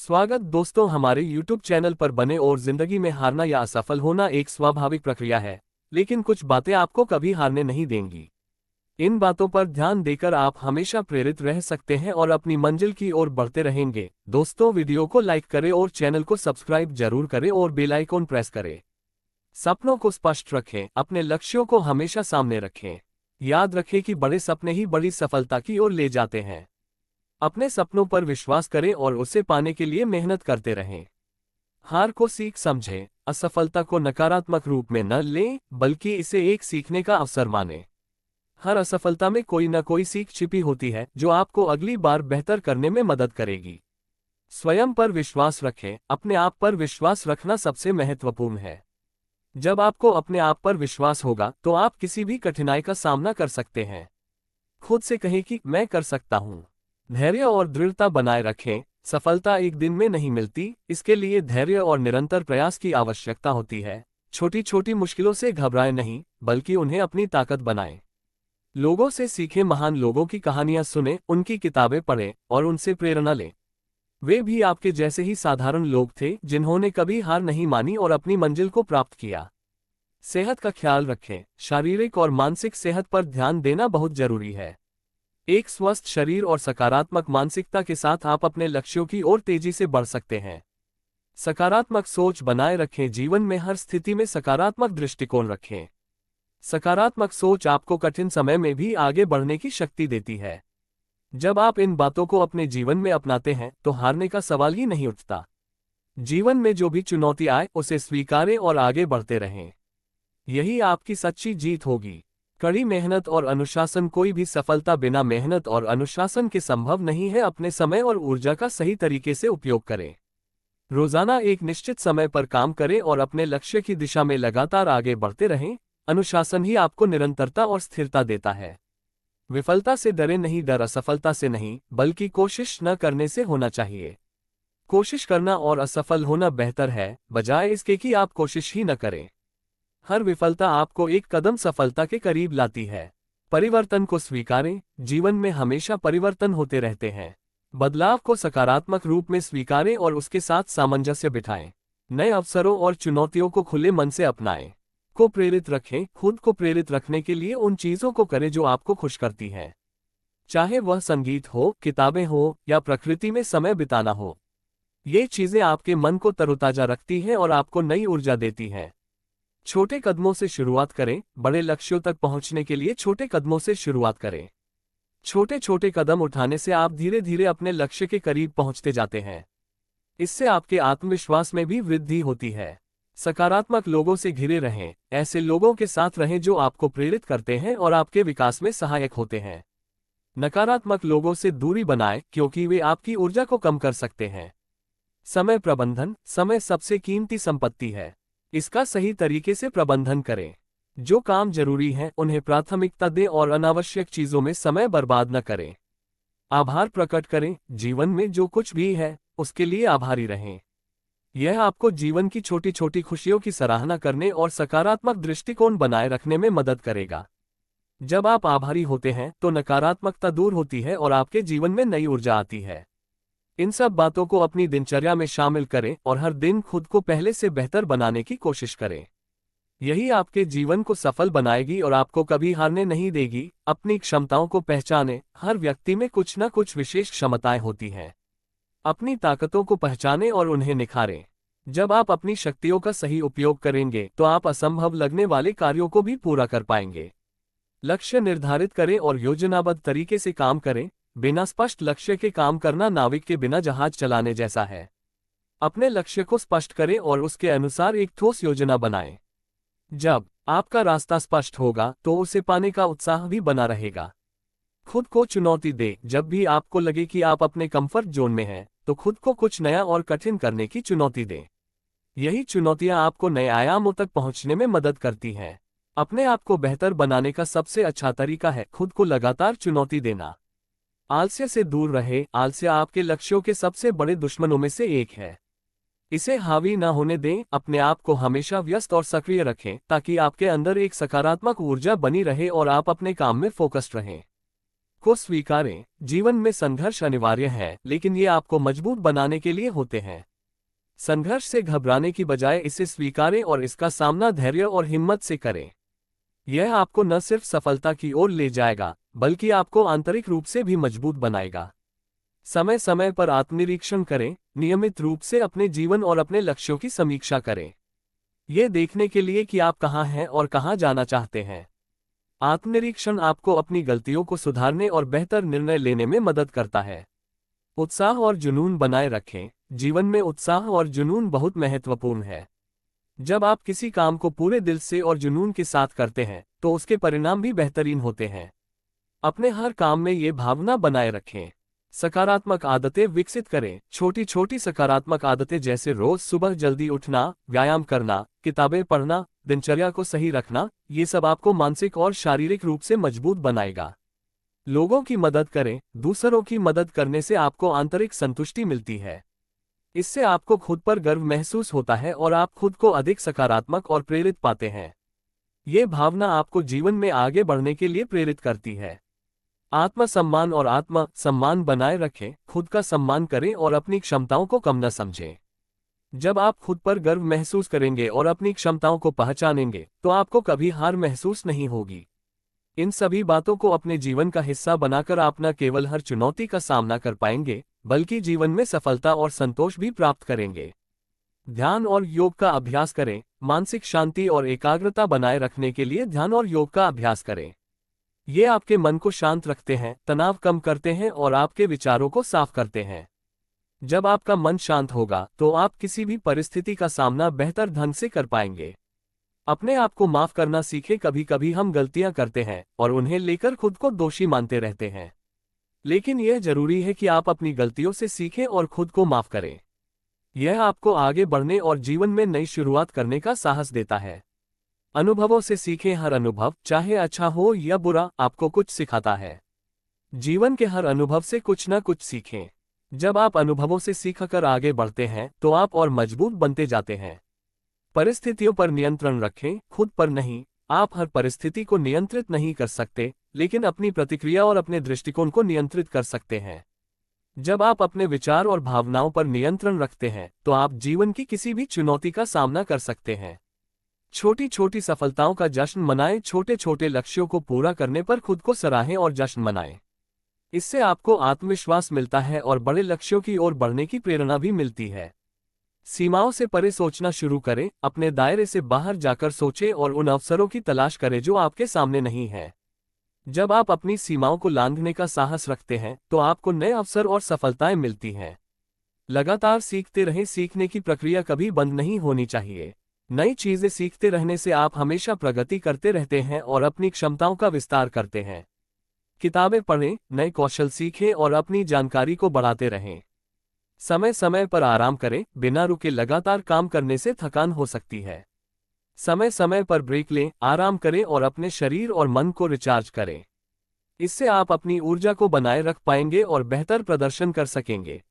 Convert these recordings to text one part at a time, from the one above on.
स्वागत दोस्तों, हमारे YouTube चैनल पर बने और जिंदगी में हारना या असफल होना एक स्वाभाविक प्रक्रिया है। लेकिन कुछ बातें आपको कभी हारने नहीं देंगी। इन बातों पर ध्यान देकर आप हमेशा प्रेरित रह सकते हैं और अपनी मंजिल की ओर बढ़ते रहेंगे। दोस्तों, वीडियो को लाइक करें और चैनल को सब्सक्राइब जरूर करें और बेल आइकन प्रेस करें। सपनों को स्पष्ट रखें, अपने लक्ष्यों को हमेशा सामने रखें। याद रखें कि बड़े सपने ही बड़ी सफलता की ओर ले जाते हैं। अपने सपनों पर विश्वास करें और उसे पाने के लिए मेहनत करते रहें। हार को सीख समझें, असफलता को नकारात्मक रूप में न लें, बल्कि इसे एक सीखने का अवसर मानें। हर असफलता में कोई न कोई सीख छिपी होती है जो आपको अगली बार बेहतर करने में मदद करेगी। स्वयं पर विश्वास रखें, अपने आप पर विश्वास रखना सबसे महत्वपूर्ण है। जब आपको अपने आप पर विश्वास होगा तो आप किसी भी कठिनाई का सामना कर सकते हैं। खुद से कहें कि मैं कर सकता हूं। धैर्य और दृढ़ता बनाए रखें। सफलता एक दिन में नहीं मिलती, इसके लिए धैर्य और निरंतर प्रयास की आवश्यकता होती है। छोटी छोटी मुश्किलों से घबराएं नहीं, बल्कि उन्हें अपनी ताकत बनाएं। लोगों से सीखें, महान लोगों की कहानियां सुनें, उनकी किताबें पढ़ें और उनसे प्रेरणा लें। वे भी आपके जैसे ही साधारण लोग थे जिन्होंने कभी हार नहीं मानी और अपनी मंजिल को प्राप्त किया। सेहत का ख्याल रखें। शारीरिक और मानसिक सेहत पर ध्यान देना बहुत जरूरी है। एक स्वस्थ शरीर और सकारात्मक मानसिकता के साथ आप अपने लक्ष्यों की ओर तेजी से बढ़ सकते हैं। सकारात्मक सोच बनाए रखें। जीवन में हर स्थिति में सकारात्मक दृष्टिकोण रखें। सकारात्मक सोच आपको कठिन समय में भी आगे बढ़ने की शक्ति देती है। जब आप इन बातों को अपने जीवन में अपनाते हैं तो हारने का सवाल ही नहीं उठता। जीवन में जो भी चुनौती आए उसे स्वीकारें और आगे बढ़ते रहें। यही आपकी सच्ची जीत होगी। कड़ी मेहनत और अनुशासन। कोई भी सफलता बिना मेहनत और अनुशासन के संभव नहीं है। अपने समय और ऊर्जा का सही तरीके से उपयोग करें। रोजाना एक निश्चित समय पर काम करें और अपने लक्ष्य की दिशा में लगातार आगे बढ़ते रहें। अनुशासन ही आपको निरंतरता और स्थिरता देता है। विफलता से डरे नहीं। डर असफलता से नहीं, बल्कि कोशिश न करने से होना चाहिए। कोशिश करना और असफल होना बेहतर है, बजाय इसके कि आप कोशिश ही न करें। हर विफलता आपको एक कदम सफलता के करीब लाती है। परिवर्तन को स्वीकारें। जीवन में हमेशा परिवर्तन होते रहते हैं। बदलाव को सकारात्मक रूप में स्वीकारें और उसके साथ सामंजस्य बिठाएं। नए अवसरों और चुनौतियों को खुले मन से अपनाएं। को प्रेरित रखें। खुद को प्रेरित रखने के लिए उन चीजों को करें जो आपको खुश करती हैं। चाहे वह संगीत हो, किताबें हो या प्रकृति में समय बिताना हो। ये चीजें आपके मन को तरोताजा रखती हैं और आपको नई ऊर्जा देती हैं। छोटे कदमों से शुरुआत करें। बड़े लक्ष्यों तक पहुंचने के लिए छोटे कदमों से शुरुआत करें। छोटे छोटे कदम उठाने से आप धीरे धीरे अपने लक्ष्य के करीब पहुंचते जाते हैं। इससे आपके आत्मविश्वास में भी वृद्धि होती है। सकारात्मक लोगों से घिरे रहें। ऐसे लोगों के साथ रहें जो आपको प्रेरित करते हैं और आपके विकास में सहायक होते हैं। नकारात्मक लोगों से दूरी बनाएं, क्योंकि वे आपकी ऊर्जा को कम कर सकते हैं। समय प्रबंधन। समय सबसे कीमती संपत्ति है। इसका सही तरीके से प्रबंधन करें। जो काम जरूरी हैं उन्हें प्राथमिकता दें और अनावश्यक चीजों में समय बर्बाद न करें। आभार प्रकट करें। जीवन में जो कुछ भी है उसके लिए आभारी रहें। यह आपको जीवन की छोटी छोटी खुशियों की सराहना करने और सकारात्मक दृष्टिकोण बनाए रखने में मदद करेगा। जब आप आभारी होते हैं तो नकारात्मकता दूर होती है और आपके जीवन में नई ऊर्जा आती है। इन सब बातों को अपनी दिनचर्या में शामिल करें और हर दिन खुद को पहले से बेहतर बनाने की कोशिश करें। यही आपके जीवन को सफल बनाएगी और आपको कभी हारने नहीं देगी। अपनी क्षमताओं को पहचानें। हर व्यक्ति में कुछ न कुछ विशेष क्षमताएं होती हैं। अपनी ताकतों को पहचानें और उन्हें निखारें। जब आप अपनी शक्तियों का सही उपयोग करेंगे तो आप असंभव लगने वाले कार्यों को भी पूरा कर पाएंगे। लक्ष्य निर्धारित करें और योजनाबद्ध तरीके से काम करें। बिना स्पष्ट लक्ष्य के काम करना नाविक के बिना जहाज चलाने जैसा है। अपने लक्ष्य को स्पष्ट करें और उसके अनुसार एक ठोस योजना बनाएं। जब आपका रास्ता स्पष्ट होगा तो उसे पाने का उत्साह भी बना रहेगा। खुद को चुनौती दें। जब भी आपको लगे कि आप अपने कंफर्ट जोन में हैं, तो खुद को कुछ नया और कठिन करने की चुनौती दें। यही चुनौतियां आपको नए आयामों तक पहुंचने में मदद करती हैं। अपने आप को बेहतर बनाने का सबसे अच्छा तरीका है खुद को लगातार चुनौती देना। आलस्य से दूर रहे। आलस्य आपके लक्ष्यों के सबसे बड़े दुश्मनों में से एक है। इसे हावी न होने दें। अपने आप को हमेशा व्यस्त और सक्रिय रखें ताकि आपके अंदर एक सकारात्मक ऊर्जा बनी रहे और आप अपने काम में फोकस्ड रहें। को स्वीकारें। जीवन में संघर्ष अनिवार्य है, लेकिन ये आपको मजबूत बनाने के लिए होते हैं। संघर्ष से घबराने की बजाय इसे स्वीकारें और इसका सामना धैर्य और हिम्मत से करें। यह आपको न सिर्फ सफलता की ओर ले जाएगा, बल्कि आपको आंतरिक रूप से भी मजबूत बनाएगा। समय समय पर आत्मनिरीक्षण करें, नियमित रूप से अपने जीवन और अपने लक्ष्यों की समीक्षा करें, ये देखने के लिए कि आप कहाँ हैं और कहाँ जाना चाहते हैं। आत्मनिरीक्षण आपको अपनी गलतियों को सुधारने और बेहतर निर्णय लेने में मदद करता है। उत्साह और जुनून बनाए रखें। जीवन में उत्साह और जुनून बहुत महत्वपूर्ण है। जब आप किसी काम को पूरे दिल से और जुनून के साथ करते हैं, तो उसके परिणाम भी बेहतरीन होते हैं। अपने हर काम में ये भावना बनाए रखें। सकारात्मक आदतें विकसित करें। छोटी छोटी सकारात्मक आदतें जैसे रोज सुबह जल्दी उठना, व्यायाम करना, किताबें पढ़ना, दिनचर्या को सही रखना, ये सब आपको मानसिक और शारीरिक रूप से मजबूत बनाएगा। लोगों की मदद करें। दूसरों की मदद करने से आपको आंतरिक संतुष्टि मिलती है। इससे आपको खुद पर गर्व महसूस होता है और आप खुद को अधिक सकारात्मक और प्रेरित पाते हैं। ये भावना आपको जीवन में आगे बढ़ने के लिए प्रेरित करती है। आत्मसम्मान और आत्म सम्मान बनाए रखें। खुद का सम्मान करें और अपनी क्षमताओं को कम न समझें। जब आप खुद पर गर्व महसूस करेंगे और अपनी क्षमताओं को पहचानेंगे, तो आपको कभी हार महसूस नहीं होगी। इन सभी बातों को अपने जीवन का हिस्सा बनाकर आप न केवल हर चुनौती का सामना कर पाएंगे, बल्कि जीवन में सफलता और संतोष भी प्राप्त करेंगे। ध्यान और योग का अभ्यास करें। मानसिक शांति और एकाग्रता बनाए रखने के लिए ध्यान और योग का अभ्यास करें। ये आपके मन को शांत रखते हैं, तनाव कम करते हैं और आपके विचारों को साफ करते हैं। जब आपका मन शांत होगा, तो आप किसी भी परिस्थिति का सामना बेहतर ढंग से कर पाएंगे। अपने आप को माफ करना सीखें। कभी कभी हम गलतियां करते हैं और उन्हें लेकर खुद को दोषी मानते रहते हैं, लेकिन यह जरूरी है कि आप अपनी गलतियों से सीखें और खुद को माफ करें। यह आपको आगे बढ़ने और जीवन में नई शुरुआत करने का साहस देता है। अनुभवों से सीखें। हर अनुभव, चाहे अच्छा हो या बुरा, आपको कुछ सिखाता है। जीवन के हर अनुभव से कुछ न कुछ सीखें। जब आप अनुभवों से सीखकर आगे बढ़ते हैं, तो आप और मजबूत बनते जाते हैं। परिस्थितियों पर नियंत्रण रखें, खुद पर नहीं। आप हर परिस्थिति को नियंत्रित नहीं कर सकते, लेकिन अपनी प्रतिक्रिया और अपने दृष्टिकोण को नियंत्रित कर सकते हैं। जब आप अपने विचार और भावनाओं पर नियंत्रण रखते हैं, तो आप जीवन की किसी भी चुनौती का सामना कर सकते हैं। छोटी छोटी सफलताओं का जश्न मनाएं। छोटे छोटे लक्ष्यों को पूरा करने पर खुद को सराहें और जश्न मनाएं। इससे आपको आत्मविश्वास मिलता है और बड़े लक्ष्यों की ओर बढ़ने की प्रेरणा भी मिलती है। सीमाओं से परे सोचना शुरू करें। अपने दायरे से बाहर जाकर सोचें और उन अवसरों की तलाश करें जो आपके सामने नहीं है। जब आप अपनी सीमाओं को लांघने का साहस रखते हैं, तो आपको नए अवसर और सफलताएं मिलती हैं। लगातार सीखते रहें। सीखने की प्रक्रिया कभी बंद नहीं होनी चाहिए। नई चीजें सीखते रहने से आप हमेशा प्रगति करते रहते हैं और अपनी क्षमताओं का विस्तार करते हैं। किताबें पढ़ें, नए कौशल सीखें और अपनी जानकारी को बढ़ाते रहें। समय समय पर आराम करें। बिना रुके लगातार काम करने से थकान हो सकती है। समय समय पर ब्रेक लें, आराम करें और अपने शरीर और मन को रिचार्ज करें। इससे आप अपनी ऊर्जा को बनाए रख पाएंगे और बेहतर प्रदर्शन कर सकेंगे।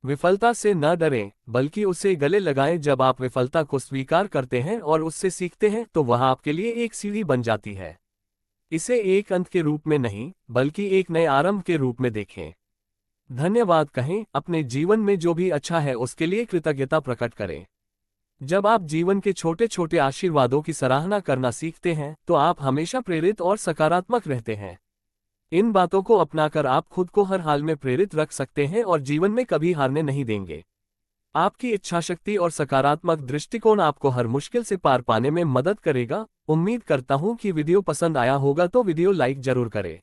विफलता से न डरें, बल्कि उसे गले लगाएं। जब आप विफलता को स्वीकार करते हैं और उससे सीखते हैं, तो वह आपके लिए एक सीढ़ी बन जाती है। इसे एक अंत के रूप में नहीं, बल्कि एक नए आरंभ के रूप में देखें। धन्यवाद कहें। अपने जीवन में जो भी अच्छा है, उसके लिए कृतज्ञता प्रकट करें। जब आप जीवन के छोटे छोटे आशीर्वादों की सराहना करना सीखते हैं, तो आप हमेशा प्रेरित और सकारात्मक रहते हैं। इन बातों को अपनाकर आप खुद को हर हाल में प्रेरित रख सकते हैं और जीवन में कभी हारने नहीं देंगे। आपकी इच्छाशक्ति और सकारात्मक दृष्टिकोण आपको हर मुश्किल से पार पाने में मदद करेगा। उम्मीद करता हूं कि वीडियो पसंद आया होगा, तो वीडियो लाइक जरूर करें।